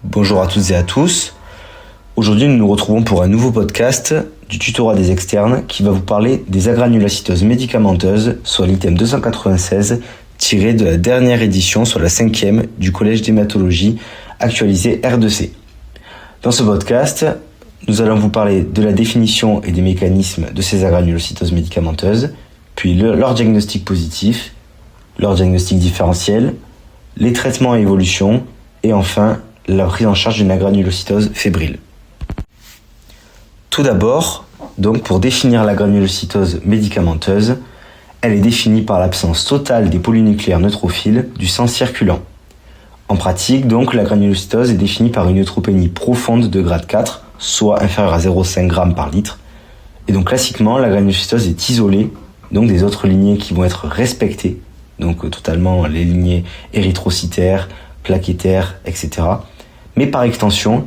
Bonjour à toutes et à tous. Aujourd'hui, nous nous retrouvons pour un nouveau podcast du tutorat des externes qui va vous parler des agranulocytoses médicamenteuses, soit l'item 296 tiré de la dernière édition, soit la 5e du Collège d'hématologie actualisé R2C. Dans ce podcast, nous allons vous parler de la définition et des mécanismes de ces agranulocytoses médicamenteuses, puis leur diagnostic positif, leur diagnostic différentiel, les traitements et évolutions, et enfin la prise en charge d'une agranulocytose fébrile. Tout d'abord, donc pour définir l'agranulocytose médicamenteuse, elle est définie par l'absence totale des polynucléaires neutrophiles du sang circulant. En pratique, donc, l'agranulocytose est définie par une neutropénie profonde de grade 4, soit inférieure à 0,5 g par litre. Et donc classiquement, l'agranulocytose est isolée donc des autres lignées qui vont être respectées, donc totalement les lignées érythrocytaires, plaquettaires, etc. Mais par extension,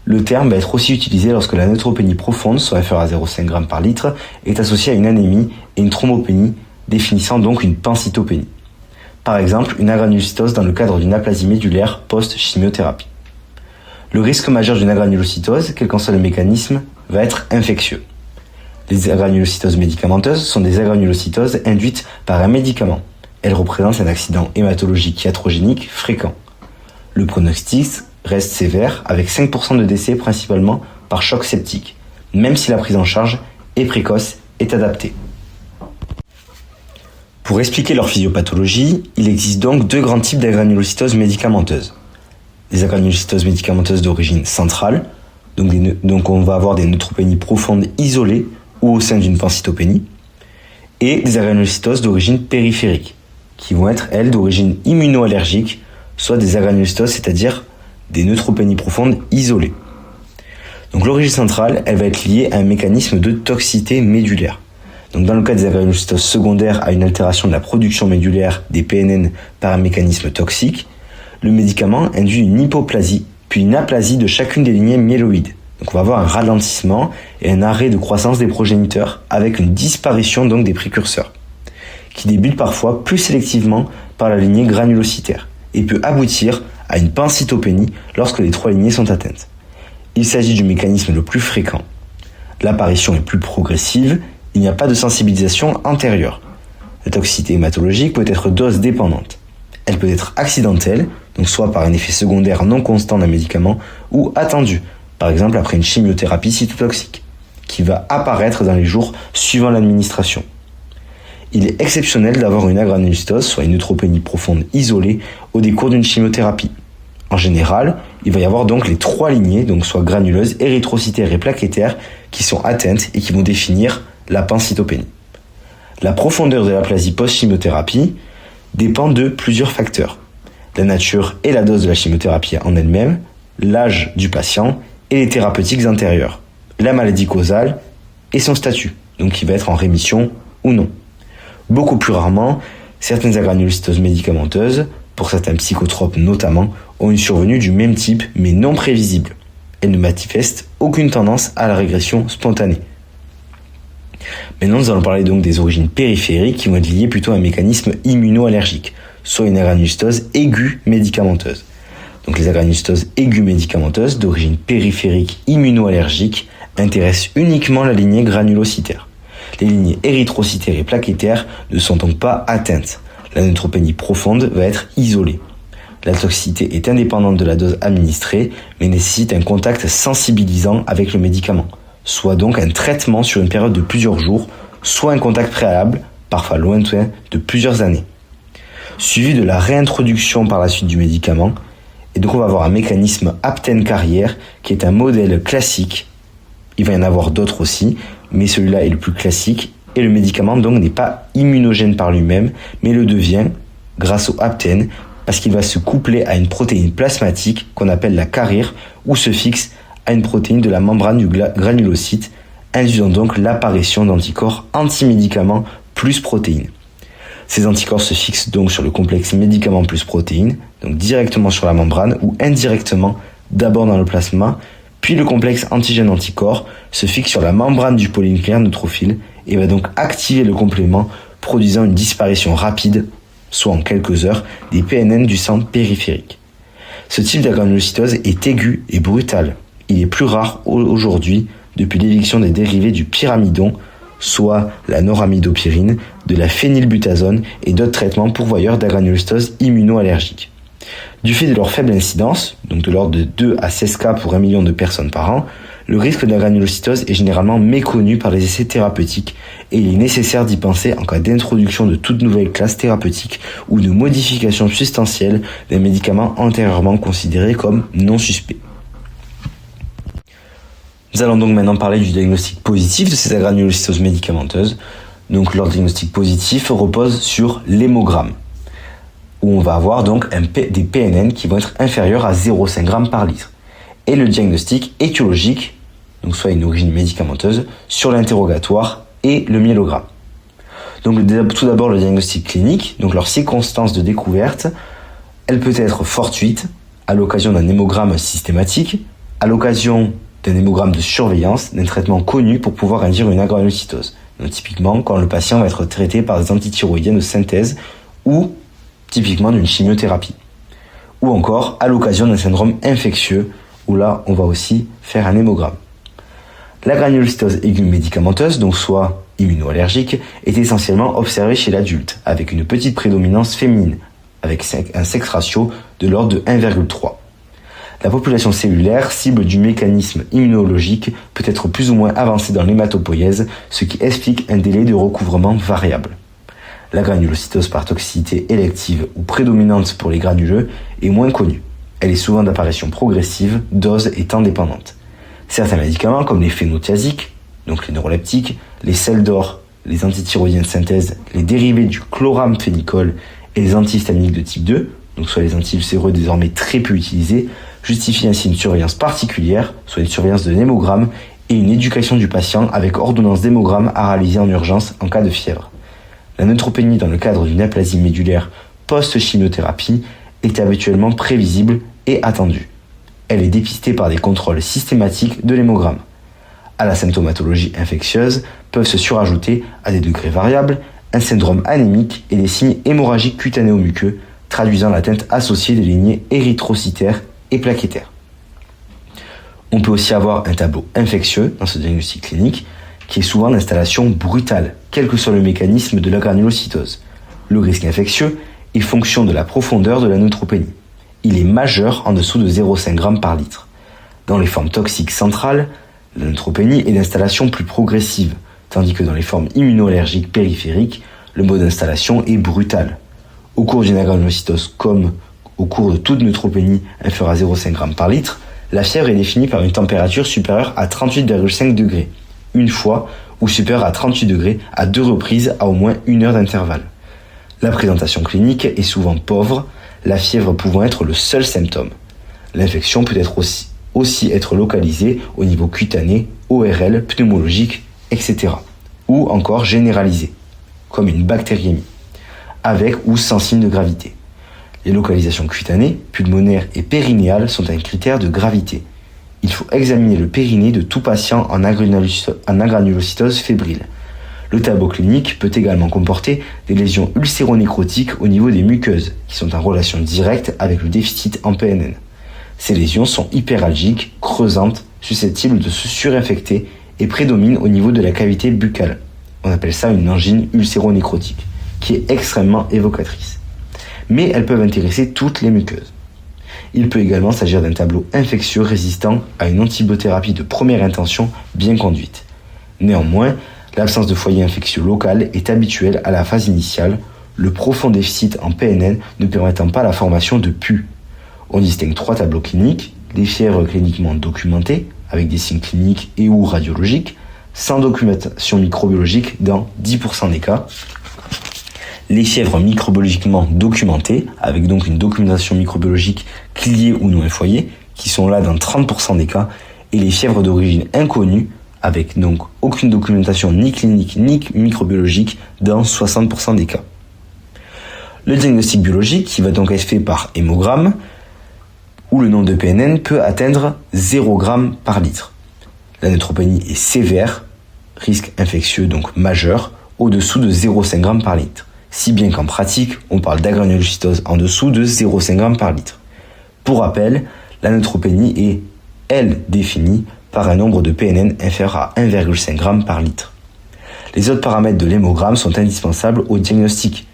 le terme va être aussi utilisé lorsque la neutropénie profonde, soit inférieure à 0,5 g par litre, est associée à une anémie et une thrombopénie, définissant donc une pancytopénie. Par exemple, une agranulocytose dans le cadre d'une aplasie médulaire post-chimiothérapie. Le risque majeur d'une agranulocytose, quel qu'en soit le mécanisme, va être infectieux. Les agranulocytoses médicamenteuses sont des agranulocytoses induites par un médicament. Elles représentent un accident hématologique iatrogénique fréquent. Le pronostic reste sévère, avec 5% de décès principalement par choc septique, même si la prise en charge est précoce et adaptée. Pour expliquer leur physiopathologie, il existe donc deux grands types d'agranulocytoses médicamenteuses. Les agranulocytoses médicamenteuses d'origine centrale, donc on va avoir des neutropénies profondes isolées ou au sein d'une pancytopénie, et des agranulocytoses d'origine périphérique, qui vont être, elles, d'origine immunoallergique, soit des agranulocytoses, c'est-à-dire des neutropénies profondes isolées. Donc l'origine centrale, elle va être liée à un mécanisme de toxicité médulaire. Donc dans le cas des agranulocytoses secondaires à une altération de la production médulaire des PNN par un mécanisme toxique, le médicament induit une hypoplasie, puis une aplasie de chacune des lignées myéloïdes. Donc on va avoir un ralentissement et un arrêt de croissance des progéniteurs avec une disparition donc des précurseurs, qui débute parfois plus sélectivement par la lignée granulocytaire et peut aboutir à une pancytopénie lorsque les trois lignées sont atteintes. Il s'agit du mécanisme le plus fréquent. L'apparition est plus progressive, il n'y a pas de sensibilisation antérieure. La toxicité hématologique peut être dose dépendante. Elle peut être accidentelle, donc soit par un effet secondaire non constant d'un médicament, ou attendue, par exemple après une chimiothérapie cytotoxique, qui va apparaître dans les jours suivant l'administration. Il est exceptionnel d'avoir une agranulocytose, soit une neutropénie profonde isolée, au décours d'une chimiothérapie. En général, il va y avoir donc les trois lignées, donc soit granuleuses, érythrocytaires et plaquettaires, qui sont atteintes et qui vont définir la pancytopénie. La profondeur de l'aplasie post-chimiothérapie dépend de plusieurs facteurs. La nature et la dose de la chimiothérapie en elle-même, l'âge du patient et les thérapeutiques antérieures, la maladie causale et son statut, donc qui va être en rémission ou non. Beaucoup plus rarement, certaines agranulocytoses médicamenteuses, pour certains psychotropes notamment, ont une survenue du même type mais non prévisible. Elles ne manifestent aucune tendance à la régression spontanée. Maintenant, nous allons parler donc des origines périphériques qui vont être liées plutôt à un mécanisme immunoallergique, soit une agranulocytose aiguë médicamenteuse. Donc les agranulocytoses aiguës médicamenteuses d'origine périphérique immunoallergique intéressent uniquement la lignée granulocytaire. Les lignées érythrocytaires et plaquettaires ne sont donc pas atteintes. La neutropénie profonde va être isolée. La toxicité est indépendante de la dose administrée, mais nécessite un contact sensibilisant avec le médicament, soit donc un traitement sur une période de plusieurs jours, soit un contact préalable, parfois lointain, de plusieurs années, suivi de la réintroduction par la suite du médicament. Et donc on va avoir un mécanisme aptène-carrière qui est un modèle classique. Il va y en avoir d'autres aussi, mais celui-là est le plus classique, et le médicament donc n'est pas immunogène par lui-même, mais le devient grâce au aptène, parce qu'il va se coupler à une protéine plasmatique qu'on appelle la carrière, ou se fixe à une protéine de la membrane du granulocyte, induisant donc l'apparition d'anticorps anti-médicaments plus protéines. Ces anticorps se fixent donc sur le complexe médicament plus protéine, donc directement sur la membrane ou indirectement, d'abord dans le plasma, puis le complexe antigène-anticorps se fixe sur la membrane du polynucléaire neutrophile et va donc activer le complément, produisant une disparition rapide, soit en quelques heures, des PNN du sang périphérique. Ce type d'agranulocytose est aigu et brutal. Il est plus rare aujourd'hui depuis l'éviction des dérivés du pyramidon, soit la noramidopyrine, de la phénylbutazone et d'autres traitements pourvoyeurs d'agranulocytose immunoallergique. Du fait de leur faible incidence, donc de l'ordre de 2 à 16 cas pour 1 million de personnes par an, le risque d'agranulocytose est généralement méconnu par les essais thérapeutiques et il est nécessaire d'y penser en cas d'introduction de toute nouvelle classe thérapeutique ou de modification substantielle d'un médicament antérieurement considéré comme non suspect. Nous allons donc maintenant parler du diagnostic positif de ces agranulocytoses médicamenteuses. Donc leur diagnostic positif repose sur l'hémogramme, où on va avoir donc des PNN qui vont être inférieurs à 0,5 g par litre. Et le diagnostic étiologique, donc soit une origine médicamenteuse, sur l'interrogatoire et le myélogramme. Donc tout d'abord le diagnostic clinique, donc leur circonstance de découverte, elle peut être fortuite, à l'occasion d'un hémogramme systématique, à l'occasion d'un hémogramme de surveillance, d'un traitement connu pour pouvoir induire une agranulocytose. Donc typiquement quand le patient va être traité par des antithyroïdiens de synthèse ou typiquement d'une chimiothérapie. Ou encore à l'occasion d'un syndrome infectieux, où là on va aussi faire un hémogramme. La granulocytose aiguë médicamenteuse, donc soit immunoallergique, est essentiellement observée chez l'adulte, avec une petite prédominance féminine, avec un sexe ratio de l'ordre de 1,3. La population cellulaire, cible du mécanisme immunologique, peut être plus ou moins avancée dans l'hématopoïèse, ce qui explique un délai de recouvrement variable. La granulocytose par toxicité élective ou prédominante pour les granuleux est moins connue. Elle est souvent d'apparition progressive, dose étant dépendante. Certains médicaments comme les phénothiaziques, donc les neuroleptiques, les sels d'or, les antithyroïdiens de synthèse, les dérivés du chloramphénicol et les antihistaminiques de type 2, donc soit les antiulcéreux désormais très peu utilisés, justifient ainsi une surveillance particulière, soit une surveillance de l'hémogramme et une éducation du patient avec ordonnance d'hémogramme à réaliser en urgence en cas de fièvre. La neutropénie dans le cadre d'une aplasie médulaire post-chimiothérapie est habituellement prévisible et attendue. Elle est dépistée par des contrôles systématiques de l'hémogramme. À la symptomatologie infectieuse peuvent se surajouter, à des degrés variables, un syndrome anémique et des signes hémorragiques cutanéo-muqueux, traduisant l'atteinte associée des lignées érythrocytaires et plaquettaires. On peut aussi avoir un tableau infectieux dans ce diagnostic clinique, qui est souvent d'installation brutale, quel que soit le mécanisme de la granulocytose. Le risque infectieux est fonction de la profondeur de la neutropénie. Il est majeur en dessous de 0,5 g par litre. Dans les formes toxiques centrales, la neutropénie est d'installation plus progressive, tandis que dans les formes immunoallergiques périphériques, le mode d'installation est brutal. Au cours d'une agranulocytose comme au cours de toute neutropénie inférieure à 0,5 g par litre, la fièvre est définie par une température supérieure à 38,5 degrés, une fois, ou supérieure à 38 degrés à 2 reprises à au moins 1 heure d'intervalle. La présentation clinique est souvent pauvre, la fièvre pouvant être le seul symptôme. L'infection peut être aussi être localisée au niveau cutané, ORL, pneumologique, etc. Ou encore généralisée, comme une bactériémie, avec ou sans signe de gravité. Les localisations cutanées, pulmonaires et périnéales sont un critère de gravité. Il faut examiner le périnée de tout patient en agranulocytose fébrile. Le tableau clinique peut également comporter des lésions ulcéronécrotiques au niveau des muqueuses, qui sont en relation directe avec le déficit en PNN. Ces lésions sont hyperalgiques, creusantes, susceptibles de se surinfecter et prédominent au niveau de la cavité buccale. On appelle ça une angine ulcéronécrotique, qui est extrêmement évocatrice. Mais elles peuvent intéresser toutes les muqueuses. Il peut également s'agir d'un tableau infectieux résistant à une antibiothérapie de première intention bien conduite. Néanmoins, l'absence de foyer infectieux local est habituelle à la phase initiale, le profond déficit en PNN ne permettant pas la formation de pus. On distingue 3 tableaux cliniques, les fièvres cliniquement documentées, avec des signes cliniques et ou radiologiques, sans documentation microbiologique dans 10% des cas, les fièvres microbiologiquement documentées, avec donc une documentation microbiologique liée ou non un foyer, qui sont là dans 30% des cas, et les fièvres d'origine inconnue, avec donc aucune documentation ni clinique ni microbiologique dans 60% des cas. Le diagnostic biologique, qui va donc être fait par hémogramme, où le nombre de PNN peut atteindre 0 g par litre. La neutropénie est sévère, risque infectieux donc majeur, au-dessous de 0,5 g par litre. Si bien qu'en pratique, on parle d'agranulocytose en dessous de 0,5 g par litre. Pour rappel, la neutropénie est, elle, définie par un nombre de PNN inférieur à 1,5 g par litre. Les autres paramètres de l'hémogramme sont indispensables au diagnostic.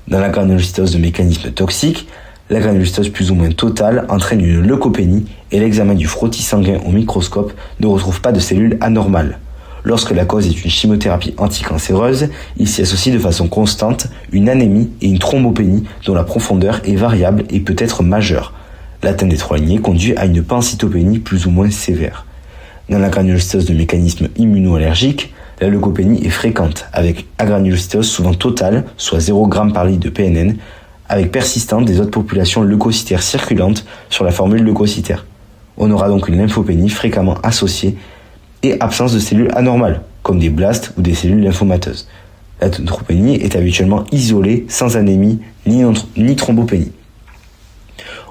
Dans la granulocytose de mécanisme toxique, la granulocytose plus ou moins totale entraîne une leucopénie et l'examen du frottis sanguin au microscope ne retrouve pas de cellules anormales. Lorsque la cause est une chimiothérapie anticancéreuse, il s'y associe de façon constante une anémie et une thrombopénie dont la profondeur est variable et peut être majeure. L'atteinte des 3 lignées conduit à une pancytopénie plus ou moins sévère. Dans la granulocytose de mécanisme immunoallergique, la leucopénie est fréquente, avec agranulocytose souvent totale, soit 0 g par litre de PNN, avec persistance des autres populations leucocytaires circulantes sur la formule leucocytaire. On aura donc une lymphopénie fréquemment associée et absence de cellules anormales, comme des blastes ou des cellules lymphomateuses. La neutropénie est habituellement isolée, sans anémie ni thrombopénie.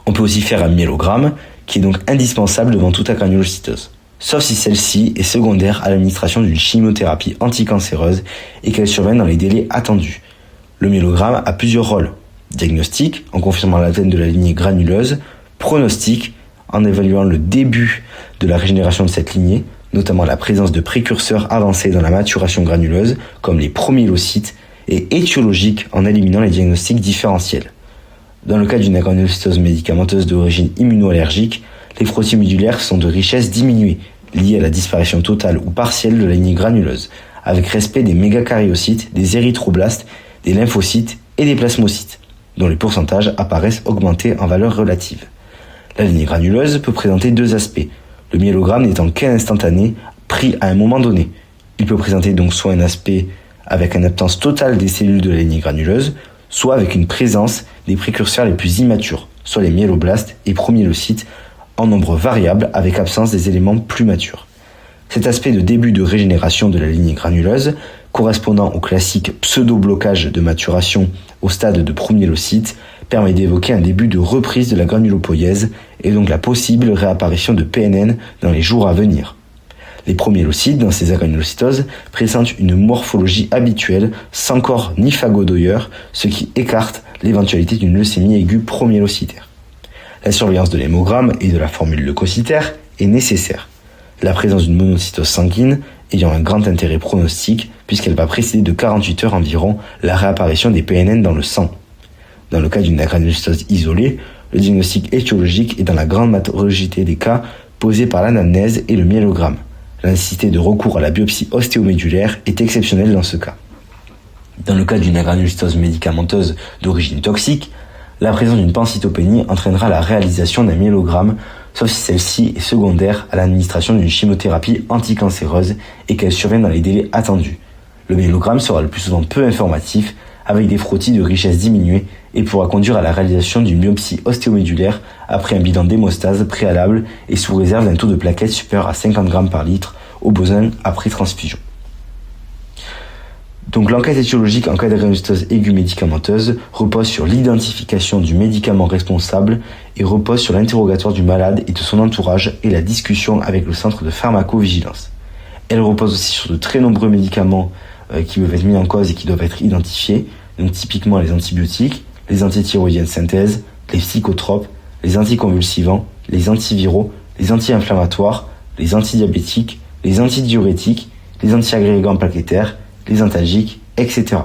On peut aussi faire un myélogramme, qui est donc indispensable devant toute agranulocytose, sauf si celle-ci est secondaire à l'administration d'une chimiothérapie anticancéreuse et qu'elle survient dans les délais attendus. Le myélogramme a plusieurs rôles. Diagnostic, en confirmant l'atteinte de la lignée granuleuse. Pronostic, en évaluant le début de la régénération de cette lignée, notamment la présence de précurseurs avancés dans la maturation granuleuse, comme les promyélocytes, et étiologique, en éliminant les diagnostics différentiels. Dans le cas d'une agranulocytose médicamenteuse d'origine immunoallergique, les frottis médulaires sont de richesse diminuée, liés à la disparition totale ou partielle de la lignée granuleuse, avec respect des mégacaryocytes, des érythroblastes, des lymphocytes et des plasmocytes, dont les pourcentages apparaissent augmentés en valeur relative. La lignée granuleuse peut présenter 2 aspects, le myélogramme n'étant qu'un instantané pris à un moment donné. Il peut présenter donc soit un aspect avec une absence totale des cellules de la lignée granuleuse, soit avec une présence des précurseurs les plus immatures, soit les myéloblastes et promyélocytes, en nombre variable avec absence des éléments plus matures. Cet aspect de début de régénération de la lignée granuleuse, correspondant au classique pseudo-blocage de maturation au stade de promyélocyte, permet d'évoquer un début de reprise de la granulopoïèse et donc la possible réapparition de PNN dans les jours à venir. Les promyélocytes, dans ces agranulocytoses, présentent une morphologie habituelle, sans corps ni phagodoyeur, ce qui écarte l'éventualité d'une leucémie aiguë promyélocytaire. La surveillance de l'hémogramme et de la formule leucocytaire est nécessaire. La présence d'une monocytose sanguine ayant un grand intérêt pronostique, puisqu'elle va précéder de 48 heures environ la réapparition des PNN dans le sang. Dans le cas d'une agranulocytose isolée, le diagnostic étiologique est dans la grande majorité des cas posé par l'anamnèse et le myélogramme. La nécessité de recours à la biopsie ostéomédulaire est exceptionnelle dans ce cas. Dans le cas d'une agranulocytose médicamenteuse d'origine toxique, la présence d'une pancytopénie entraînera la réalisation d'un myélogramme, sauf si celle-ci est secondaire à l'administration d'une chimiothérapie anticancéreuse et qu'elle survient dans les délais attendus. Le myélogramme sera le plus souvent peu informatif, avec des frottis de richesse diminuée, et pourra conduire à la réalisation d'une biopsie ostéomédulaire après un bilan d'hémostase préalable et sous réserve d'un taux de plaquettes supérieur à 50 g par litre, au besoin après transfusion. Donc l'enquête étiologique en cas d'agranulocytose aiguë médicamenteuse repose sur l'identification du médicament responsable et repose sur l'interrogatoire du malade et de son entourage et la discussion avec le centre de pharmacovigilance. Elle repose aussi sur de très nombreux médicaments qui peuvent être mis en cause et qui doivent être identifiés, donc typiquement les antibiotiques, les antithyroïdiens de synthèse, les psychotropes, les anticonvulsivants, les antiviraux, les anti-inflammatoires, les antidiabétiques, les antidiurétiques, les antiagrégants plaquettaires, les antalgiques, etc.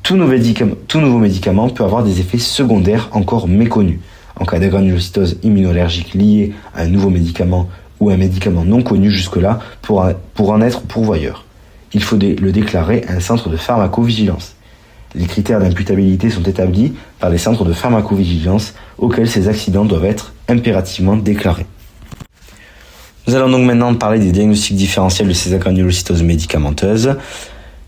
Tout nouveau médicament peut avoir des effets secondaires encore méconnus. En cas d'agranulocytose immunoallergique liée à un nouveau médicament ou un médicament non connu jusque-là pour en être pourvoyeur, il faut le déclarer à un centre de pharmacovigilance. Les critères d'imputabilité sont établis par les centres de pharmacovigilance auxquels ces accidents doivent être impérativement déclarés. Nous allons donc maintenant parler des diagnostics différentiels de ces agranulocytoses médicamenteuses,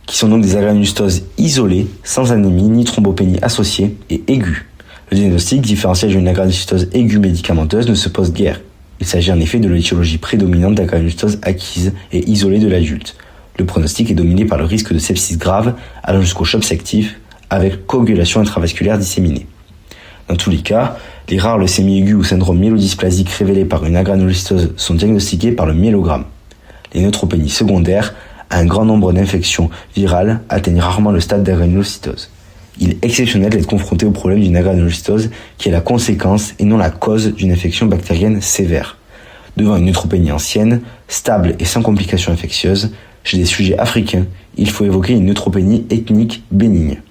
qui sont donc des agranulocytoses isolées, sans anémie ni thrombopénie associée et aiguës. Le diagnostic différentiel d'une agranulocytose aiguë médicamenteuse ne se pose guère. Il s'agit en effet de l'étiologie prédominante d'agranulocytose acquise et isolée de l'adulte. Le pronostic est dominé par le risque de sepsis grave allant jusqu'au choc septique avec coagulation intravasculaire disséminée. Dans tous les cas, les rares leucémies aiguës ou syndrome myélodysplasique révélés par une agranulocytose sont diagnostiqués par le myélogramme. Les neutropénies secondaires à un grand nombre d'infections virales atteignent rarement le stade d'agranulocytose. Il est exceptionnel d'être confronté au problème d'une agranulocytose qui est la conséquence et non la cause d'une infection bactérienne sévère. Devant une neutropénie ancienne, stable et sans complications infectieuses, chez des sujets africains, il faut évoquer une neutropénie ethnique bénigne.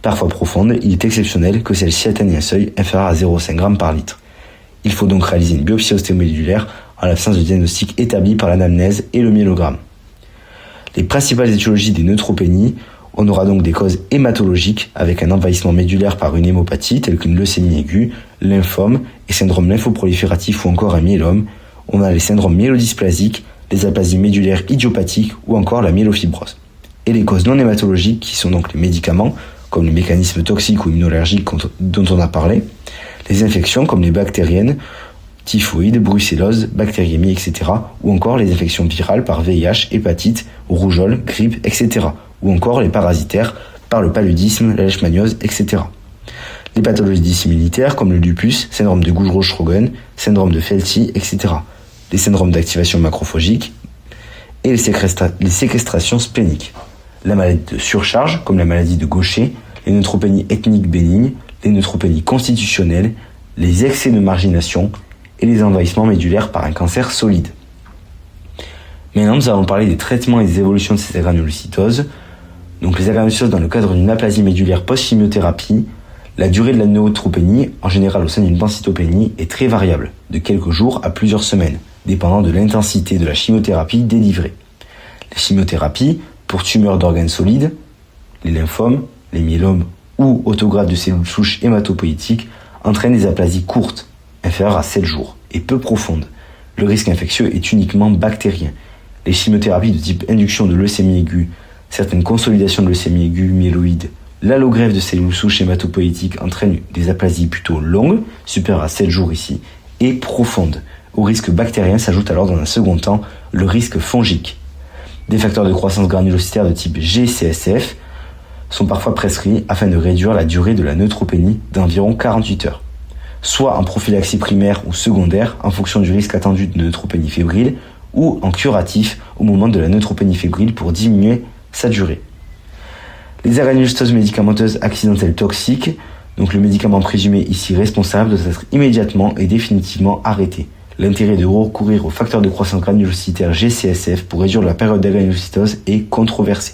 Parfois profonde, il est exceptionnel que celle-ci atteigne un seuil inférieur à 0,5 g par litre. Il faut donc réaliser une biopsie ostéomédulaire en l'absence de diagnostic établi par l'anamnèse et le myélogramme. Les principales étiologies des neutropénies, on aura donc des causes hématologiques avec un envahissement médulaire par une hémopathie telle qu'une leucémie aiguë, lymphome et syndrome lymphoprolifératif ou encore un myélome. On a les syndromes myélodysplasiques, les aplasies médulaires idiopathiques ou encore la myélofibrose. Et les causes non hématologiques qui sont donc les médicaments, comme les mécanismes toxiques ou immunologiques dont on a parlé, les infections comme les bactériennes, typhoïde, brucellose, bactériémie, etc. ou encore les infections virales par VIH, hépatite, rougeole, grippe, etc. ou encore les parasitaires par le paludisme, la leishmaniose, etc. Les pathologies dissimilitaires comme le lupus, syndrome de Gougerot-Schrögen, syndrome de Felty, etc. Les syndromes d'activation macrophagique et les séquestrations spléniques. La maladie de surcharge, comme la maladie de Gaucher, les neutropénies ethniques bénignes, les neutropénies constitutionnelles, les excès de margination et les envahissements médulaires par un cancer solide. Maintenant, nous allons parler des traitements et des évolutions de ces agranulocytoses. Donc les agranulocytoses dans le cadre d'une aplasie médulaire post-chimiothérapie, la durée de la neutropénie, en général au sein d'une pancytopénie, est très variable, de quelques jours à plusieurs semaines, dépendant de l'intensité de la chimiothérapie délivrée. Les chimiothérapies pour tumeurs d'organes solides, les lymphomes, les myélomes ou autographes de cellules souches hématopoïétiques entraînent des aplasies courtes, inférieures à 7 jours, et peu profondes. Le risque infectieux est uniquement bactérien. Les chimiothérapies de type induction de leucémie aiguë, certaines consolidations de leucémie aiguë myéloïde, l'allogreffe de cellules souches hématopoïétiques entraînent des aplasies plutôt longues, supérieures à 7 jours ici, et profondes. Au risque bactérien s'ajoute alors dans un second temps le risque fongique. Des facteurs de croissance granulocytaire de type GCSF sont parfois prescrits afin de réduire la durée de la neutropénie d'environ 48 heures, soit en prophylaxie primaire ou secondaire en fonction du risque attendu de neutropénie fébrile ou en curatif au moment de la neutropénie fébrile pour diminuer sa durée. Les agranulocytoses médicamenteuses accidentelles toxiques, donc le médicament présumé ici responsable, doit être immédiatement et définitivement arrêté. L'intérêt de recourir aux facteurs de croissance granulocytaire GCSF pour réduire la période d'agranulocytose est controversé.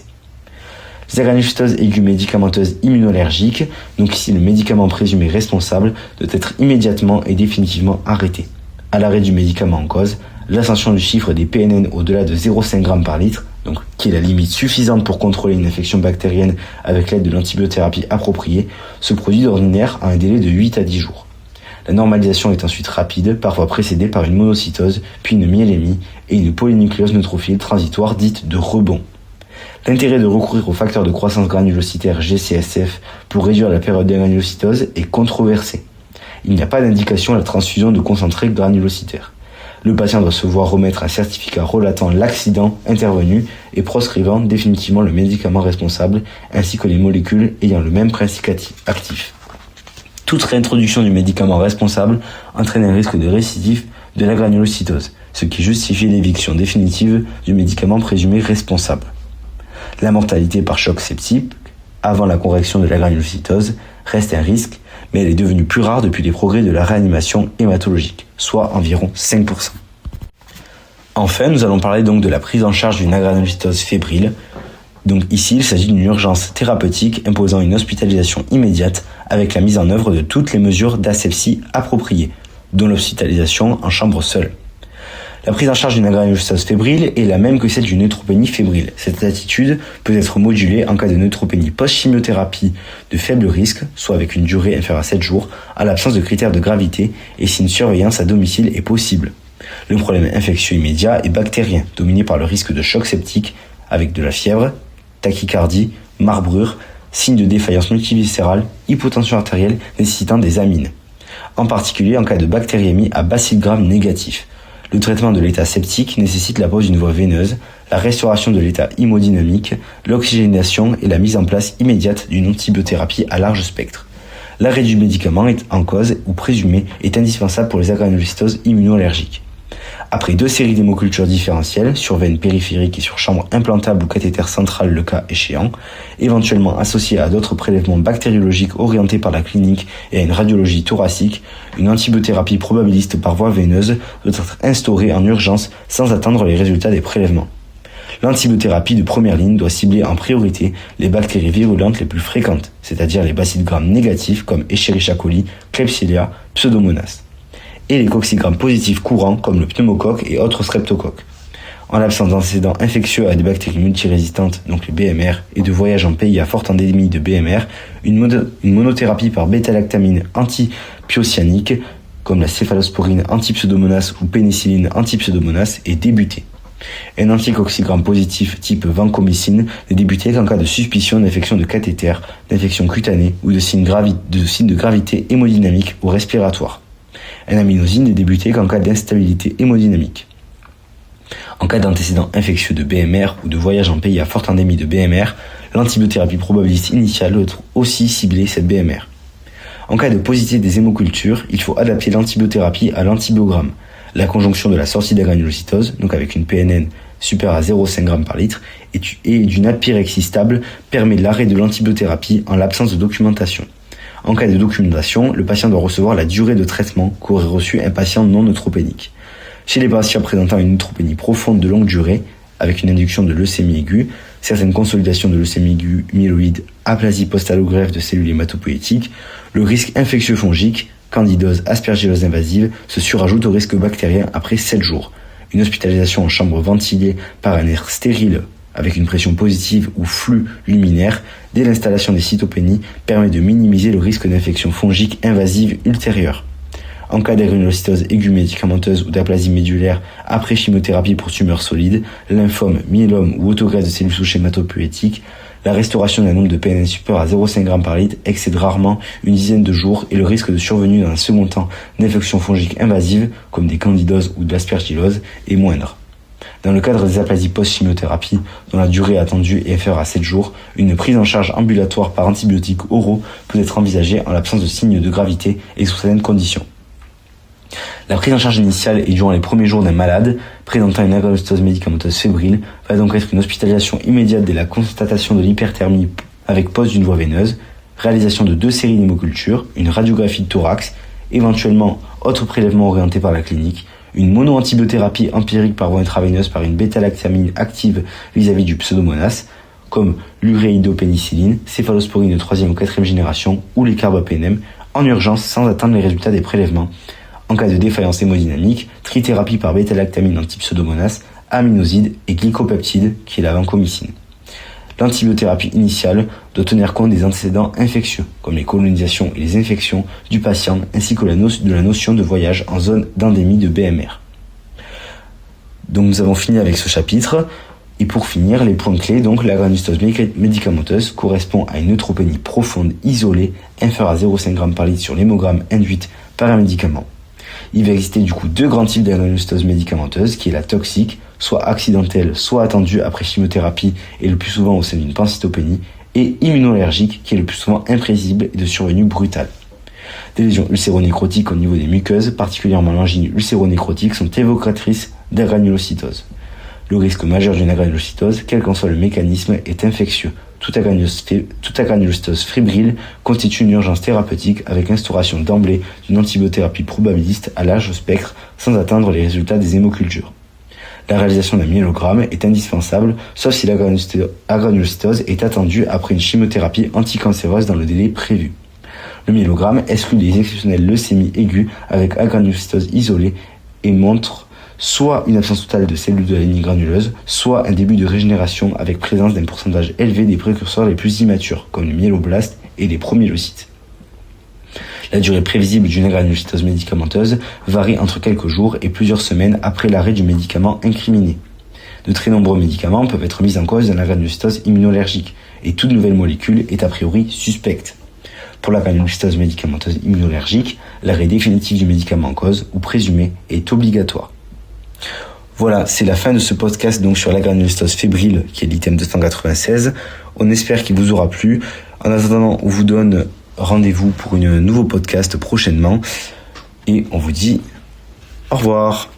Les agranulocytoses aiguës médicamenteuses immunoallergiques, donc ici le médicament présumé responsable, doit être immédiatement et définitivement arrêté. À l'arrêt du médicament en cause, l'ascension du chiffre des PNN au-delà de 0,5 g par litre, donc qui est la limite suffisante pour contrôler une infection bactérienne avec l'aide de l'antibiothérapie appropriée, se produit d'ordinaire à un délai de 8 à 10 jours. La normalisation est ensuite rapide, parfois précédée par une monocytose, puis une myélémie et une polynucléose neutrophile transitoire dite de rebond. L'intérêt de recourir aux facteurs de croissance granulocytaire GCSF pour réduire la période d'agranulocytose est controversé. Il n'y a pas d'indication à la transfusion de concentré granulocytaire. Le patient doit se voir remettre un certificat relatant l'accident intervenu et proscrivant définitivement le médicament responsable ainsi que les molécules ayant le même principe actif. Toute réintroduction du médicament responsable entraîne un risque de récidive de la granulocytose, ce qui justifie l'éviction définitive du médicament présumé responsable. La mortalité par choc septique, avant la correction de la granulocytose, reste un risque, mais elle est devenue plus rare depuis les progrès de la réanimation hématologique, soit environ 5%. Enfin, nous allons parler donc de la prise en charge d'une agranulocytose fébrile. Donc ici, il s'agit d'une urgence thérapeutique imposant une hospitalisation immédiate avec la mise en œuvre de toutes les mesures d'asepsie appropriées, dont l'hospitalisation en chambre seule. La prise en charge d'une agranulocytose fébrile est la même que celle d'une neutropénie fébrile. Cette attitude peut être modulée en cas de neutropénie post-chimiothérapie de faible risque, soit avec une durée inférieure à 7 jours, à l'absence de critères de gravité et si une surveillance à domicile est possible. Le problème infectieux immédiat est bactérien, dominé par le risque de choc septique avec de la fièvre, tachycardie, marbrure, signes de défaillance multiviscérale, hypotension artérielle nécessitant des amines. En particulier en cas de bactériémie à bacille grave négatif. Le traitement de l'état septique nécessite la pose d'une voie veineuse, la restauration de l'état hémodynamique, l'oxygénation et la mise en place immédiate d'une antibiothérapie à large spectre. L'arrêt du médicament en cause ou présumé est indispensable pour les agranulocytoses immunoallergiques. Après 2 séries d'hémocultures différentielles, sur veine périphérique et sur chambre implantable ou cathéter central le cas échéant, éventuellement associées à d'autres prélèvements bactériologiques orientés par la clinique et à une radiologie thoracique, une antibiothérapie probabiliste par voie veineuse doit être instaurée en urgence sans attendre les résultats des prélèvements. L'antibiothérapie de première ligne doit cibler en priorité les bactéries virulentes les plus fréquentes, c'est-à-dire les bacilles grammes négatifs comme Escherichia coli, Klebsiella, Pseudomonas, et les coccidiogrames positifs courants comme le pneumocoque et autres streptocoques. En l'absence d'antécédents infectieux à des bactéries multirésistantes, donc les BMR, et de voyage en pays à forte endémie de BMR, une monothérapie par bêta-lactamine antipyocianique, comme la céphalosporine anti-pseudomonas ou pénicilline anti-pseudomonas, est débutée. Un anticoccigramme positif type vancomycine n'est débuté qu'en cas de suspicion d'infection de cathéter, d'infection cutanée ou de signe de gravité hémodynamique ou respiratoire. Un aminosine n'est débuté qu'en cas d'instabilité hémodynamique. En cas d'antécédent infectieux de BMR ou de voyage en pays à forte endémie de BMR, l'antibiothérapie probabiliste initiale doit être aussi cibler cette BMR. En cas de positivité des hémocultures, il faut adapter l'antibiothérapie à l'antibiogramme. La conjonction de la sortie d'agranulocytose, donc avec une PNN supérieure à 0,5 g par litre, et d'une apyrexie stable permet l'arrêt de l'antibiothérapie en l'absence de documentation. En cas de documentation, le patient doit recevoir la durée de traitement qu'aurait reçu un patient non neutropénique. Chez les patients présentant une neutropénie profonde de longue durée, avec une induction de leucémie aiguë, certaines consolidations de leucémie aiguë myéloïde, aplasie post-allogreffe de cellules hématopoïétiques, le risque infectieux fongique, candidose, aspergillose invasive, se surajoute au risque bactérien après 7 jours. Une hospitalisation en chambre ventilée par un air stérile avec une pression positive ou flux luminaire dès l'installation des cytopénies permet de minimiser le risque d'infection fongique invasive ultérieure. En cas d'agranulocytose aiguë médicamenteuse ou d'aplasie médulaire après chimiothérapie pour tumeurs solides, lymphome, myélome ou autogreffe de cellules souches hématopoïétiques, la restauration d'un nombre de PNN supérieur à 0,5 g par litre excède rarement une dizaine de jours et le risque de survenue dans un second temps d'infections fongiques invasives, comme des candidoses ou de l'aspergillose, est moindre. Dans le cadre des aplasies post-chimiothérapie, dont la durée attendue est inférieure à 7 jours, une prise en charge ambulatoire par antibiotiques oraux peut être envisagée en l'absence de signes de gravité et sous certaines conditions. La prise en charge initiale et durant les premiers jours d'un malade présentant une agranulocytose médicamenteuse fébrile va donc être une hospitalisation immédiate dès la constatation de l'hyperthermie avec pose d'une voie veineuse, réalisation de 2 séries d'hémoculture, une radiographie de thorax, éventuellement autre prélèvement orienté par la clinique, une monoantibiothérapie empirique par voie intraveineuse par une bêta-lactamine active vis-à-vis du pseudomonas, comme l'uréidopénicilline, céphalosporine de 3e ou 4e génération ou les carbopénem, en urgence sans attendre les résultats des prélèvements. En cas de défaillance hémodynamique, trithérapie par bêta-lactamine anti-pseudomonas, aminoside et glycopeptide qui est la vancomycine. L'antibiothérapie initiale doit tenir compte des antécédents infectieux, comme les colonisations et les infections du patient, ainsi que de la notion de voyage en zone d'endémie de BMR. Donc nous avons fini avec ce chapitre. Et pour finir, les points clés, donc la granulocytose médicamenteuse correspond à une neutropénie profonde isolée, inférieure à 0,5 g par litre sur l'hémogramme induite par un médicament. Il va exister du coup 2 grands types d'agranulocytose médicamenteuse, qui est la toxique, soit accidentelle, soit attendue après chimiothérapie et le plus souvent au sein d'une pancytopénie, et immunoallergique, qui est le plus souvent imprévisible et de survenue brutale. Des lésions ulcéronécrotiques au niveau des muqueuses, particulièrement l'angine ulcéronécrotique, sont évocatrices d'agranulocytose. Le risque majeur d'une agranulocytose, quel qu'en soit le mécanisme, est infectieux. Toute agranulocytose fébrile constitue une urgence thérapeutique avec instauration d'emblée d'une antibiothérapie probabiliste à large spectre sans attendre les résultats des hémocultures. La réalisation d'un myélogramme est indispensable, sauf si l'agranulocytose est attendue après une chimiothérapie anticancéreuse dans le délai prévu. Le myélogramme exclut les exceptionnelles leucémies aiguës avec agranulocytose isolée et montre soit une absence totale de cellules de la ligne granuleuse, soit un début de régénération avec présence d'un pourcentage élevé des précurseurs les plus immatures, comme le myéloblaste et les promyélocytes. La durée prévisible d'une agranulocytose médicamenteuse varie entre quelques jours et plusieurs semaines après l'arrêt du médicament incriminé. De très nombreux médicaments peuvent être mis en cause dans l'agranulocytose immunoallergique, et toute nouvelle molécule est a priori suspecte. Pour l'agranulocytose médicamenteuse immunoallergique, l'arrêt définitif du médicament en cause, ou présumé, est obligatoire. Voilà, c'est la fin de ce podcast donc sur l'agranulocytose fébrile qui est l'item 296. On espère qu'il vous aura plu. En attendant, on vous donne rendez-vous pour un nouveau podcast prochainement et on vous dit au revoir.